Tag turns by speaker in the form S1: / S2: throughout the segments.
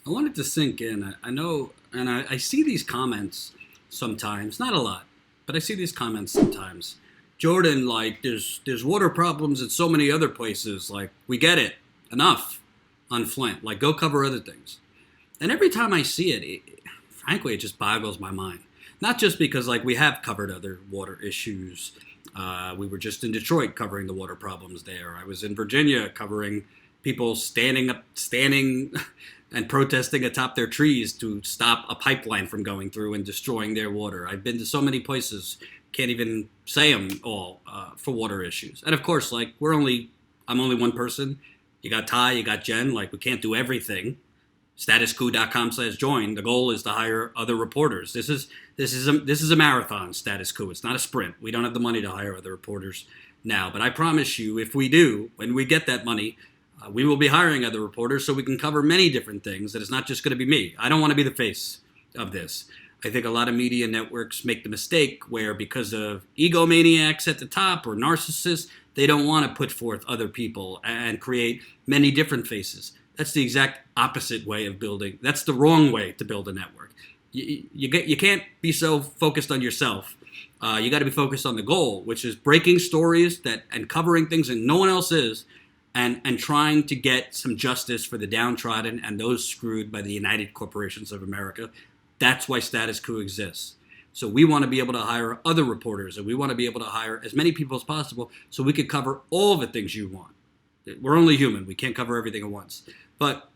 S1: I wanted to sink in. I know, and I see these comments sometimes, not a lot, but I see these comments sometimes. Jordan, like, there's water problems in so many other places. Like, we get it. Enough on Flint. Like, go cover other things. And every time I see it, frankly, it just boggles my mind. Not just because, like, we have covered other water issues. We were just in Detroit covering the water problems there. I was in Virginia covering people standing and protesting atop their trees to stop a pipeline from going through and destroying their water. I've been to so many places, can't even say them all for water issues. And of course, like I'm only one person. You got Ty, you got Jen. Like we can't do everything. Statuscoup.com/join. The goal is to hire other reporters. This is a marathon. Status Coup. It's not a sprint. We don't have the money to hire other reporters now, but I promise you, if we do, when we get that money, we will be hiring other reporters so we can cover many different things. That it's not just going to be me. I don't want to be the face of this. I think a lot of media networks make the mistake where, because of egomaniacs at the top or narcissists, they don't want to put forth other people and create many different faces. That's the exact opposite way of building. That's the wrong way to build a network. You can't be so focused on yourself. You got to be focused on the goal, which is breaking stories and covering things that no one else is, and trying to get some justice for the downtrodden and those screwed by the United Corporations of America. That's why Status Quo exists. So we want to be able to hire other reporters, and we want to be able to hire as many people as possible so we could cover all the things you want. We're only human. We can't cover everything at once. But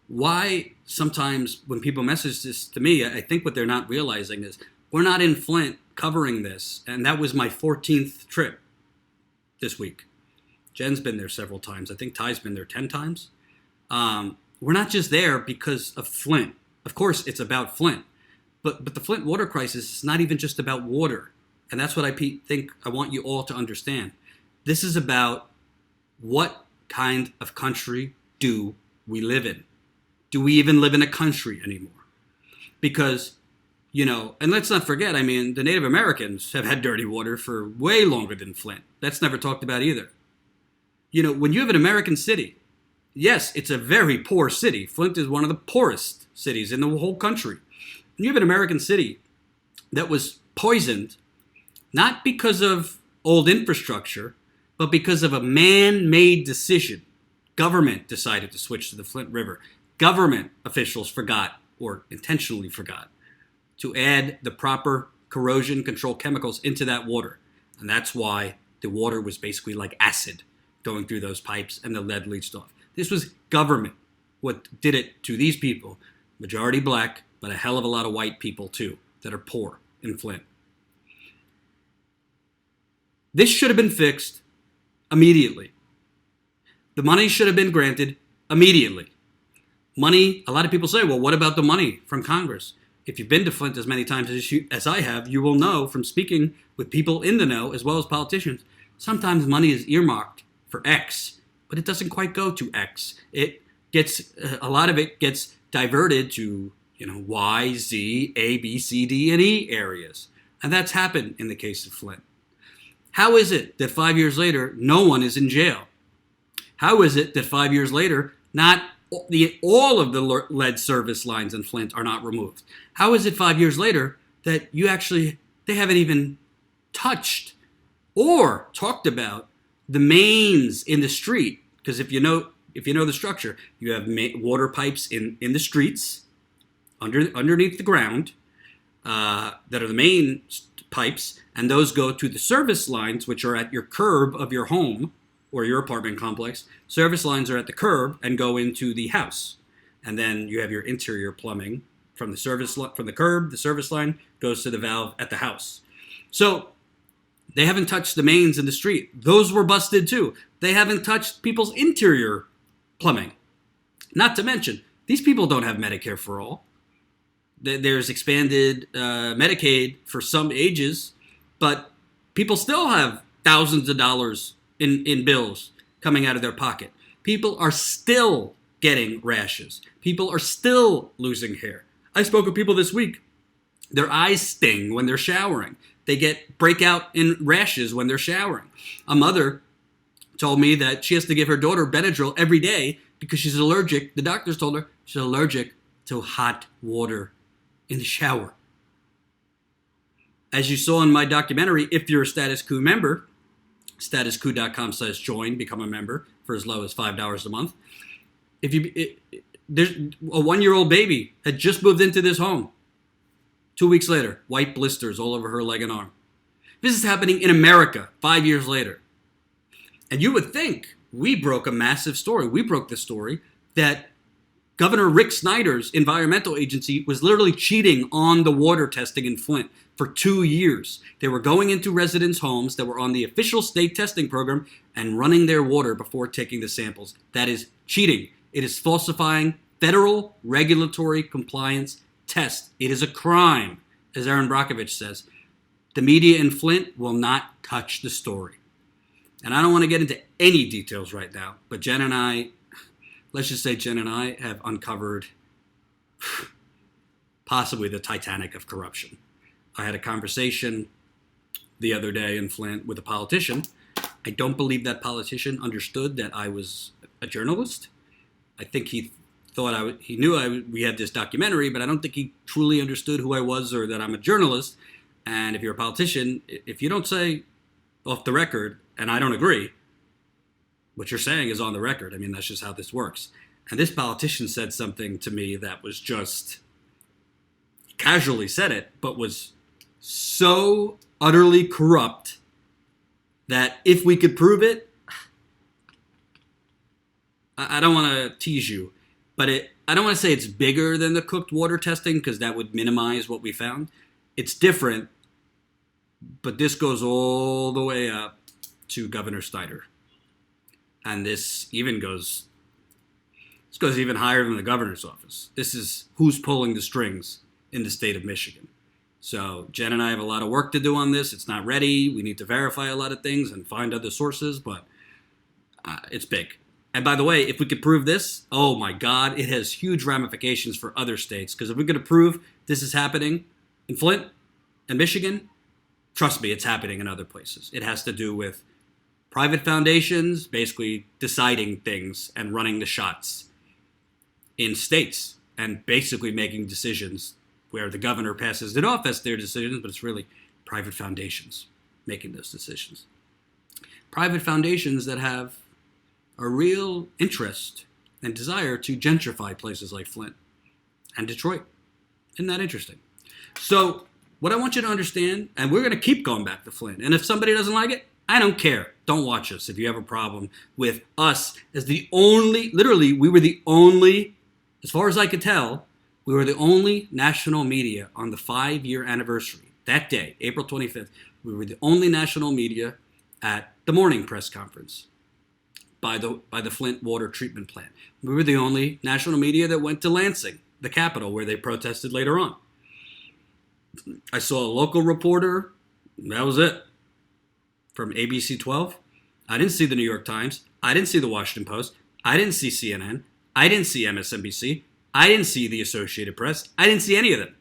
S1: why sometimes when people message this to me, I think what they're not realizing is we're not in Flint covering this. And that was my 14th trip this week. Jen's been there several times. I think Ty's been there 10 times. We're not just there because of Flint. Of course, it's about Flint. But the Flint water crisis is not even just about water. And that's what I think I want you all to understand. This is about what kind of country do we live in? Do we even live in a country anymore? Because, and let's not forget, I mean, the Native Americans have had dirty water for way longer than Flint. That's never talked about either. When you have an American city, yes, it's a very poor city. Flint is one of the poorest cities in the whole country. When you have an American city that was poisoned, not because of old infrastructure, but because of a man-made decision. Government decided to switch to the Flint River. Government officials forgot, or intentionally forgot, to add the proper corrosion control chemicals into that water. And that's why the water was basically like acid going through those pipes and the lead leached off. This was government what did it to these people, majority black, but a hell of a lot of white people too, that are poor in Flint. This should have been fixed immediately. The money should have been granted immediately. Money, a lot of people say, well, what about the money from Congress? If you've been to Flint as many times as I have, you will know from speaking with people in the know as well as politicians, sometimes money is earmarked for X, but it doesn't quite go to X. A lot of it gets diverted to, Y, Z, A, B, C, D, and E areas. And that's happened in the case of Flint. How is it that 5 years later, no one is in jail? How is it that 5 years later, not all of the lead service lines in Flint are not removed? How is it 5 years later that they haven't even touched or talked about the mains in the street? Because if you know the structure, you have water pipes in the streets, underneath the ground, that are the main pipes, and those go to the service lines, which are at your curb of your home or your apartment complex. Service lines are at the curb and go into the house. And then you have your interior plumbing from the curb, the service line goes to the valve at the house. So they haven't touched the mains in the street. Those were busted too. They haven't touched people's interior plumbing. Not to mention, these people don't have Medicare for all. There's expanded Medicaid for some ages, but people still have thousands of dollars in bills coming out of their pocket. People are still getting rashes. People are still losing hair. I spoke with people this week. Their eyes sting when they're showering. They get breakout in rashes when they're showering. A mother told me that she has to give her daughter Benadryl every day because she's allergic. The doctors told her she's allergic to hot water in the shower. As you saw in my documentary, if you're a Status Coup member, statuscoup.com/join, become a member for as low as $5 a month. There's a 1-year-old baby had just moved into this home. 2 weeks later, white blisters all over her leg and arm. This is happening in America 5 years later. And you would think we broke a massive story. We broke the story that Governor Rick Snyder's environmental agency was literally cheating on the water testing in Flint for 2 years. They were going into residents' homes that were on the official state testing program and running their water before taking the samples. That is cheating. It is falsifying federal regulatory compliance test. It is a crime, as Aaron Brockovich says. The media in Flint will not touch the story. And I don't want to get into any details right now, but Jen and I have uncovered possibly the Titanic of corruption. I had a conversation the other day in Flint with a politician. I don't believe that politician understood that I was a journalist. I think he thought he knew we had this documentary, but I don't think he truly understood who I was or that I'm a journalist. And if you're a politician, if you don't say off the record, and I don't agree, what you're saying is on the record. I mean, that's just how this works. And this politician said something to me that was just, casually said it, but was so utterly corrupt that if we could prove it, I don't want to tease you, but I don't want to say it's bigger than the cooked water testing because that would minimize what we found. It's different, but this goes all the way up to Governor Snyder. And this goes even higher than the governor's office. This is who's pulling the strings in the state of Michigan. So Jen and I have a lot of work to do on this. It's not ready. We need to verify a lot of things and find other sources, but it's big. And by the way, if we could prove this, oh my God, it has huge ramifications for other states. Because if we're going to prove this is happening in Flint and Michigan, trust me, it's happening in other places. It has to do with private foundations basically deciding things and running the shots in states and basically making decisions where the governor passes it off as their decisions, but it's really private foundations making those decisions. Private foundations that have a real interest and desire to gentrify places like Flint and Detroit. Isn't that interesting? So what I want you to understand, and we're going to keep going back to Flint, and if somebody doesn't like it, I don't care. Don't watch us if you have a problem with us as the only, literally, we were the only, as far as I could tell, we were the only national media on the 5-year anniversary. That day, April 25th, we were the only national media at the morning press conference by the Flint water treatment plant. We were the only national media that went to Lansing, the capital, where they protested later on. I saw a local reporter. That was it. From ABC 12. I didn't see the New York Times. I didn't see the Washington Post. I didn't see CNN. I didn't see MSNBC. I didn't see the Associated Press. I didn't see any of them.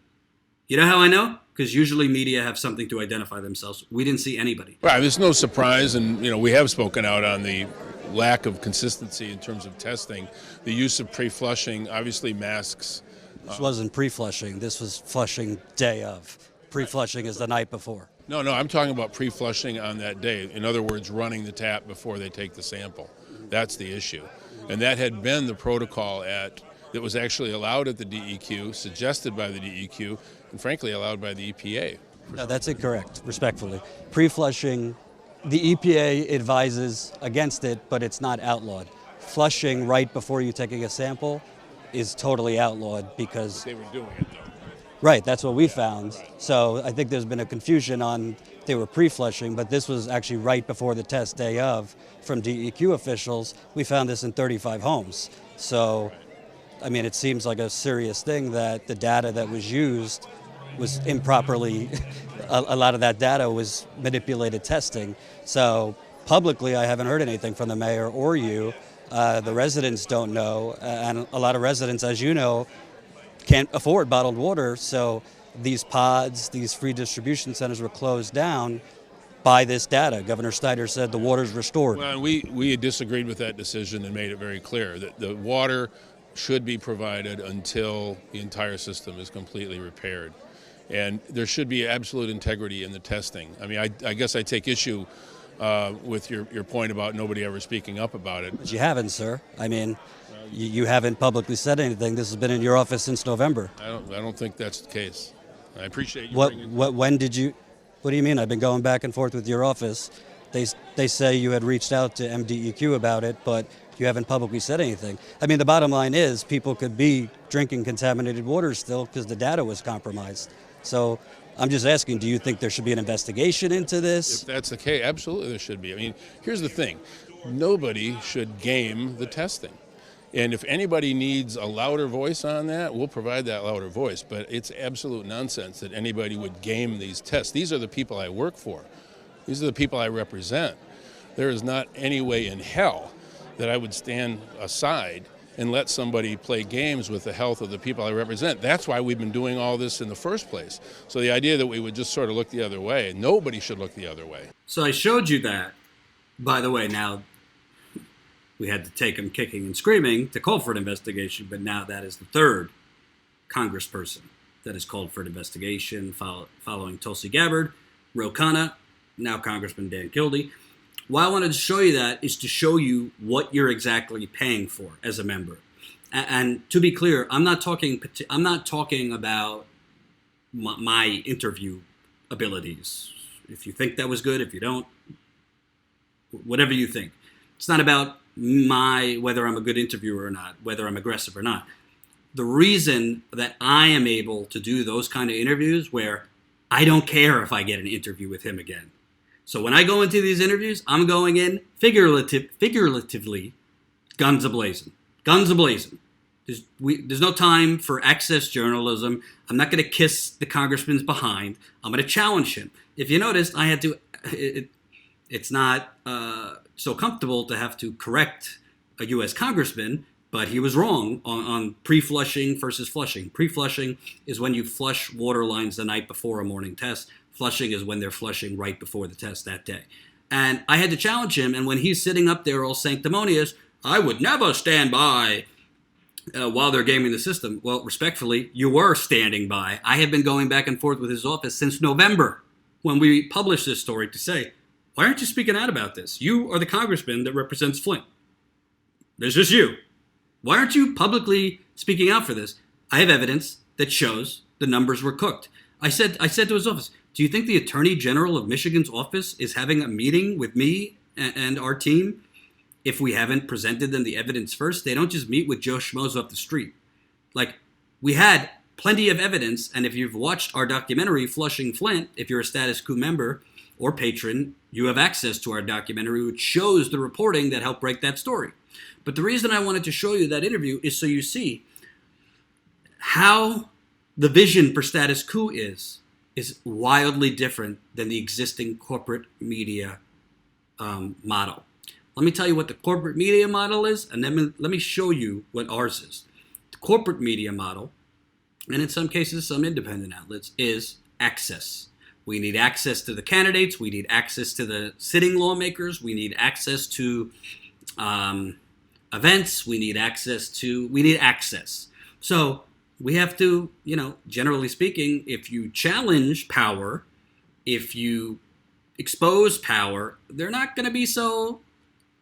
S1: You know how I know? Because usually media have something to identify themselves. We didn't see anybody.
S2: Right, there's no surprise, and we have spoken out on the lack of consistency in terms of testing. The use of pre-flushing, obviously masks.
S3: This wasn't pre-flushing. This was flushing day of. Pre-flushing is the night before.
S2: No, I'm talking about pre-flushing on that day. In other words, running the tap before they take the sample. That's the issue. And that had been the protocol that was actually allowed at the DEQ, suggested by the DEQ, and frankly allowed by the EPA.
S3: No, that's incorrect, respectfully. Pre-flushing, the EPA advises against it, but it's not outlawed. Flushing right before you're taking a sample is totally outlawed because...
S2: They were doing it, though.
S3: Right, that's what we found. So I think there's been a confusion on they were pre-flushing, but this was actually right before the test day of from DEQ officials. We found this in 35 homes. So, I mean, it seems like a serious thing that the data that was used was improperly, a lot of that data was manipulated testing. So publicly, I haven't heard anything from the mayor or you. The residents don't know, and a lot of residents, as you know, can't afford bottled water, so these pods, these free distribution centers were closed down by this data. Governor Snyder said the water's restored.
S2: Well, we disagreed with that decision and made it very clear that the water should be provided until the entire system is completely repaired. And there should be absolute integrity in the testing. I mean, I guess I take issue with your point about nobody ever speaking up about it.
S3: But you haven't, sir. I mean, you haven't publicly said anything. This has been in your office since November.
S2: I don't think that's the case. I appreciate you
S3: When did you? What do you mean? I've been going back and forth with your office. They say you had reached out to MDEQ about it, but you haven't publicly said anything. I mean, the bottom line is people could be drinking contaminated water still because the data was compromised. So I'm just asking, do you think there should be an investigation into this?
S2: If that's the case, absolutely there should be. I mean, here's the thing. Nobody should game the testing. And if anybody needs a louder voice on that, we'll provide that louder voice. But it's absolute nonsense that anybody would game these tests. These are the people I work for. These are the people I represent. There is not any way in hell that I would stand aside and let somebody play games with the health of the people I represent. That's why we've been doing all this in the first place. So the idea that we would just sort of look the other way, nobody should look the other way.
S1: So I showed you that. By the way, now we had to take him kicking and screaming to call for an investigation, but now that is the third congressperson that has called for an investigation following Tulsi Gabbard, Ro Khanna, now Congressman Dan Kildee. Why I wanted to show you that is to show you what you're exactly paying for as a member. And to be clear, I'm not talking about my interview abilities. If you think that was good, if you don't, whatever you think. It's not about whether I'm a good interviewer or not, whether I'm aggressive or not. The reason that I am able to do those kind of interviews where I don't care if I get an interview with him again. So when I go into these interviews, I'm going in figuratively, guns a-blazing. Guns a-blazing. There's no time for access journalism. I'm not going to kiss the congressman's behind. I'm going to challenge him. If you noticed, I had to... It's not so comfortable to have to correct a U.S. congressman, but he was wrong on pre-flushing versus flushing. Pre-flushing is when you flush water lines the night before a morning test. Flushing is when they're flushing right before the test that day. And I had to challenge him, and when he's sitting up there all sanctimonious, I would never stand by while they're gaming the system. Well, respectfully, you were standing by. I have been going back and forth with his office since November when we published this story to say, why aren't you speaking out about this? You are the congressman that represents Flint. It's just you. Why aren't you publicly speaking out for this? I have evidence that shows the numbers were cooked. I said to his office, do you think the Attorney General of Michigan's office is having a meeting with me and our team if we haven't presented them the evidence first? They don't just meet with Joe Schmoes off the street. Like, we had plenty of evidence, and if you've watched our documentary, Flushing Flint, if you're a Status Coup member or patron, you have access to our documentary, which shows the reporting that helped break that story. But the reason I wanted to show you that interview is so you see how the vision for Status Coup is wildly different than the existing corporate media model. Let me tell you what the corporate media model is, and then let me show you what ours is. The corporate media model, and in some cases some independent outlets, is access. We need access to the candidates. We need access to the sitting lawmakers. We need access to events. We need access. So we have to, generally speaking, if you challenge power, if you expose power, they're not going to be so,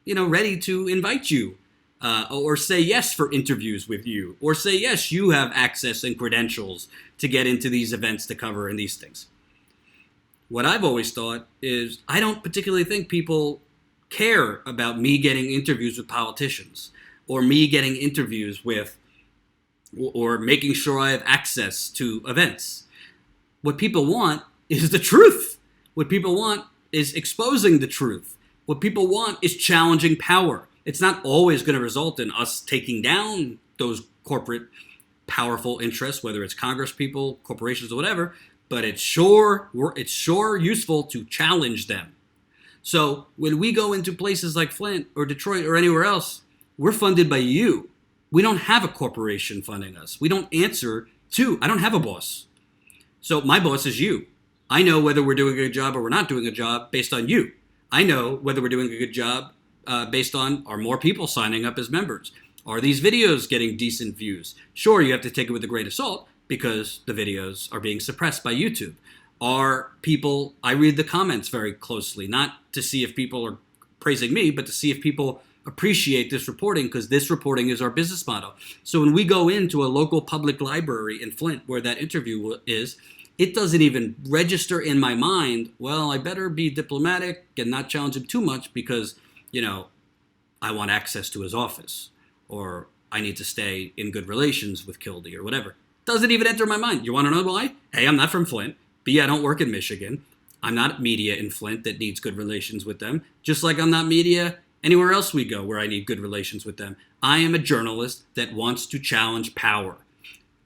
S1: ready to invite you or say yes for interviews with you or say, yes, you have access and credentials to get into these events to cover and these things. What I've always thought is I don't particularly think people care about me getting interviews with politicians or me getting interviews with or making sure I have access to events. What people want is the truth. What people want is exposing the truth. What people want is challenging power. It's not always going to result in us taking down those corporate powerful interests, whether it's Congress people, corporations, or whatever, but it's sure useful to challenge them. So when we go into places like Flint or Detroit or anywhere else, we're funded by you. We don't have a corporation funding us. We don't answer to, I don't have a boss. So my boss is you. I know whether we're doing a good job or we're not doing a job based on you. I know whether we're doing a good job based on, are more people signing up as members? Are these videos getting decent views? Sure, you have to take it with a grain of salt because the videos are being suppressed by YouTube. Are people, I read the comments very closely, not to see if people are praising me, but to see if people appreciate this reporting, because this reporting is our business model. So when we go into a local public library in Flint where that interview is, it doesn't even register in my mind, well, I better be diplomatic and not challenge him too much because, I want access to his office, or I need to stay in good relations with Kildee, or whatever. Doesn't even enter my mind. You want to know why? A, I'm not from Flint. B, I don't work in Michigan. I'm not media in Flint that needs good relations with them, just like I'm not media anywhere else we go where I need good relations with them. I am a journalist that wants to challenge power.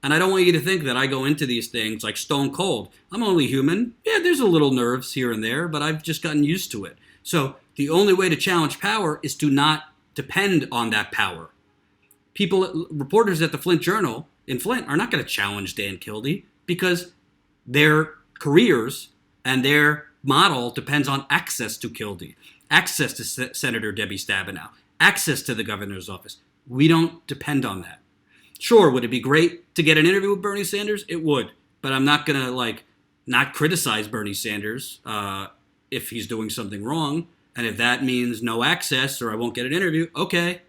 S1: And I don't want you to think that I go into these things like stone cold. I'm only human. Yeah, there's a little nerves here and there, but I've just gotten used to it. So the only way to challenge power is to not depend on that power. Reporters at the Flint Journal in Flint are not going to challenge Dan Kildee because their careers and their model depends on access to Kildee, access to Senator Debbie Stabenow, access to the governor's office. We don't depend on that. Sure, would it be great to get an interview with Bernie Sanders? It would, but I'm not going to not criticize Bernie Sanders if he's doing something wrong. And if that means no access or I won't get an interview, okay.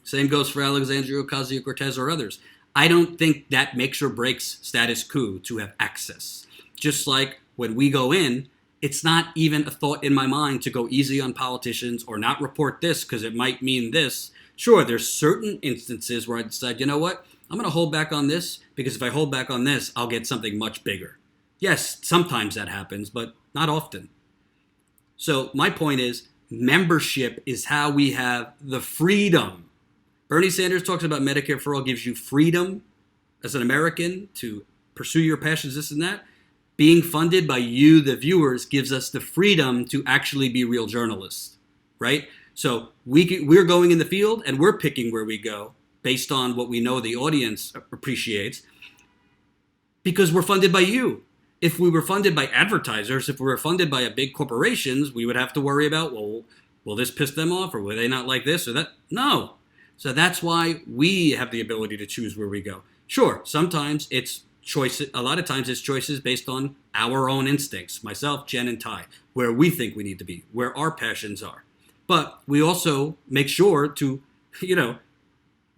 S1: Same goes for Alexandria Ocasio-Cortez or others. I don't think that makes or breaks Status Coup to have access. Just like when we go in, it's not even a thought in my mind to go easy on politicians or not report this because it might mean this. Sure, there's certain instances where I decide, you know what? I'm going to hold back on this because if I hold back on this, I'll get something much bigger. Yes, sometimes that happens, but not often. So my point is, membership is how we have the freedom. Bernie Sanders talks about Medicare for All gives you freedom as an American to pursue your passions, this and that. Being funded by you, the viewers, gives us the freedom to actually be real journalists, right? So we're going in the field and we're picking where we go based on what we know the audience appreciates because we're funded by you. If we were funded by advertisers, if we were funded by big corporations, we would have to worry about, well, will this piss them off or will they not like this or that? No. So that's why we have the ability to choose where we go. Sure, sometimes it's choices. A lot of times it's choices based on our own instincts, myself, Jen, and Ty, where we think we need to be, where our passions are. But we also make sure to,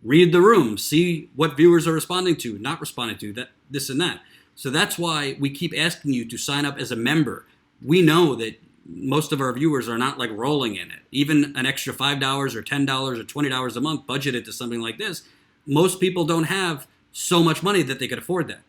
S1: read the room, see what viewers are responding to, not responding to, that, this and that. So that's why we keep asking you to sign up as a member. We know that most of our viewers are not rolling in it. Even an extra $5 or $10 or $20 a month budgeted to something like this, most people don't have so much money that they could afford that.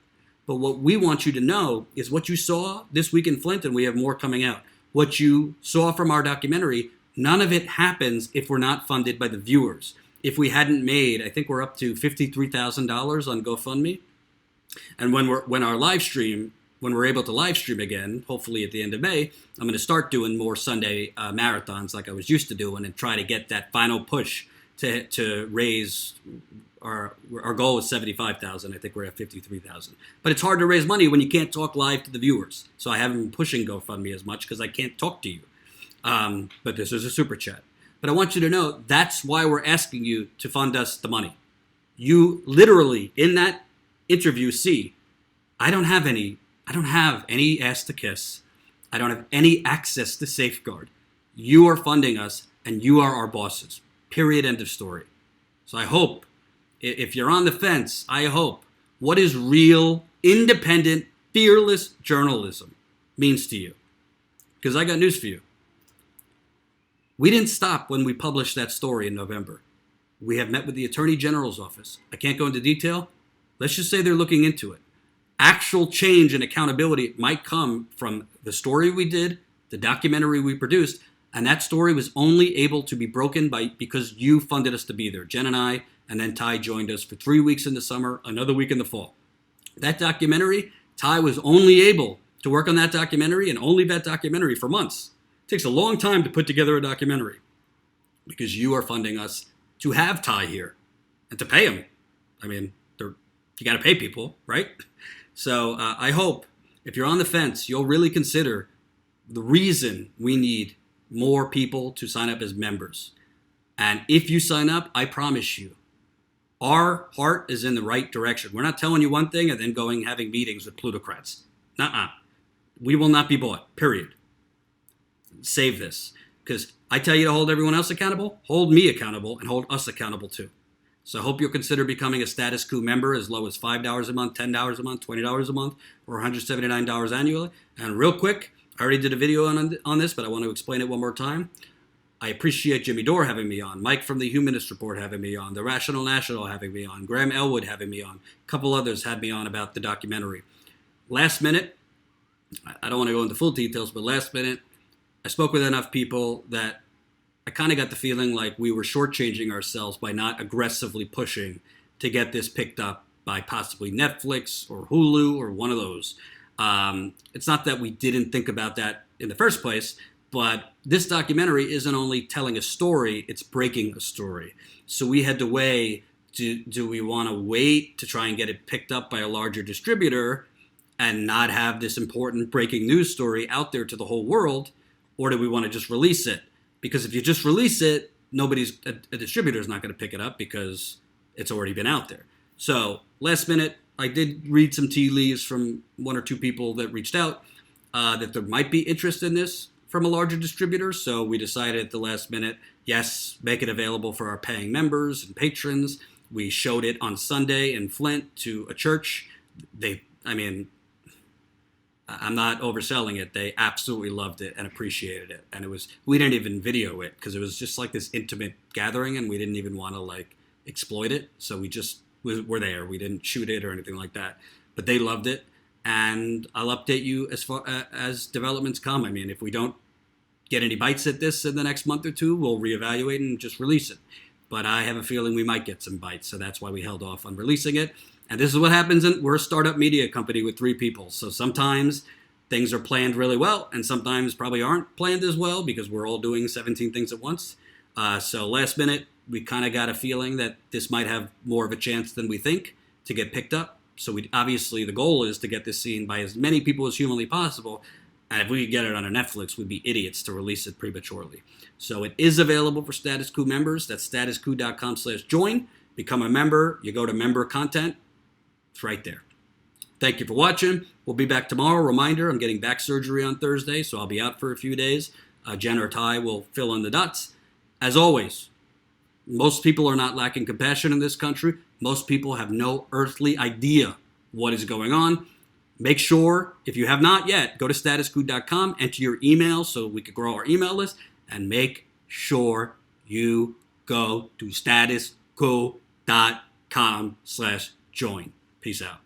S1: But what we want you to know is what you saw this week in Flint, and we have more coming out. What you saw from our documentary, none of it happens if we're not funded by the viewers. If we hadn't made, I think we're up to $53,000 on GoFundMe. And when we're able to live stream again, hopefully at the end of May, I'm going to start doing more Sunday marathons like I was used to doing and try to get that final push to raise our goal was 75,000. I think we're at 53,000. But it's hard to raise money when you can't talk live to the viewers. So I haven't been pushing GoFundMe as much because I can't talk to you. But this is a super chat. But I want you to know that's why we're asking you to fund us the money. You literally in that interview see, I don't have any ass to kiss. I don't have any access to safeguard. You are funding us and you are our bosses. Period. End of story. So I hope, if you're on the fence, I hope what is real, independent, fearless journalism means to you. Because I got news for you. We didn't stop when we published that story in November. We have met with the Attorney General's office. I can't go into detail. Let's just say they're looking into it. Actual change and accountability might come from the story we did, the documentary we produced, and that story was only able to be broken because you funded us to be there. Jen and I, and then Ty joined us for 3 weeks in the summer, another week in the fall. That documentary, Ty was only able to work on that documentary and only that documentary for months. It takes a long time to put together a documentary because you are funding us to have Ty here and to pay him. I mean, you got to pay people, right? So I hope if you're on the fence, you'll really consider the reason we need more people to sign up as members. And if you sign up, I promise you, our heart is in the right direction. We're not telling you one thing and then going having meetings with plutocrats. Nuh-uh. We will not be bought, period. Save this. Because I tell you to hold everyone else accountable, hold me accountable, and hold us accountable too. So I hope you'll consider becoming a Status Coup member as low as $5 a month, $10 a month, $20 a month, or $179 annually. And real quick, I already did a video on this, but I want to explain it one more time. I appreciate Jimmy Dore having me on, Mike from the Humanist Report having me on, the Rational National having me on, Graham Elwood having me on, a couple others had me on about the documentary. Last minute, I don't want to go into full details, but last minute, I spoke with enough people that I kind of got the feeling like we were shortchanging ourselves by not aggressively pushing to get this picked up by possibly Netflix or Hulu or one of those. It's not that we didn't think about that in the first place, but this documentary isn't only telling a story, it's breaking a story. So we had to weigh, do we want to wait to try and get it picked up by a larger distributor and not have this important breaking news story out there to the whole world, or do we want to just release it? Because if you just release it, a distributor's not going to pick it up because it's already been out there. So last minute, I did read some tea leaves from one or two people that reached out that there might be interest in this from a larger distributor. So we decided at the last minute, yes, make it available for our paying members and patrons. We showed it on Sunday in Flint to a church. I'm not overselling it. They absolutely loved it and appreciated it. And we didn't even video it because it was just like this intimate gathering and we didn't even want to exploit it. So we just were there. We didn't shoot it or anything like that, but they loved it. And I'll update you as far as developments come. I mean, if we don't get any bites at this in the next month or two, we'll reevaluate and just release it. But I have a feeling we might get some bites. So that's why we held off on releasing it. And this is what happens. We're a startup media company with 3 people. So sometimes things are planned really well and sometimes probably aren't planned as well because we're all doing 17 things at once. So last minute, we kind of got a feeling that this might have more of a chance than we think to get picked up. So obviously the goal is to get this seen by as many people as humanly possible. And if we could get it on a Netflix, we'd be idiots to release it prematurely. So it is available for Status Coup members. That's statuscoup.com/join. Become a member. You go to member content. It's right there. Thank you for watching. We'll be back tomorrow. Reminder, I'm getting back surgery on Thursday, so I'll be out for a few days. Jen or Ty will fill in the dots. As always, most people are not lacking compassion in this country. Most people have no earthly idea what is going on. Make sure, if you have not yet, go to statuscoup.com, enter your email so we can grow our email list, and make sure you go to statuscoup.com/join. Peace out.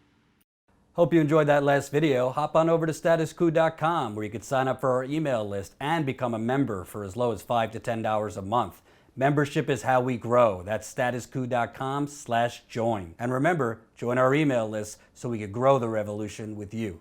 S3: Hope you enjoyed that last video. Hop on over to statuscoup.com where you can sign up for our email list and become a member for as low as $5 to $10 a month. Membership is how we grow. That's statuscoup.com/join. And remember, join our email list so we can grow the revolution with you.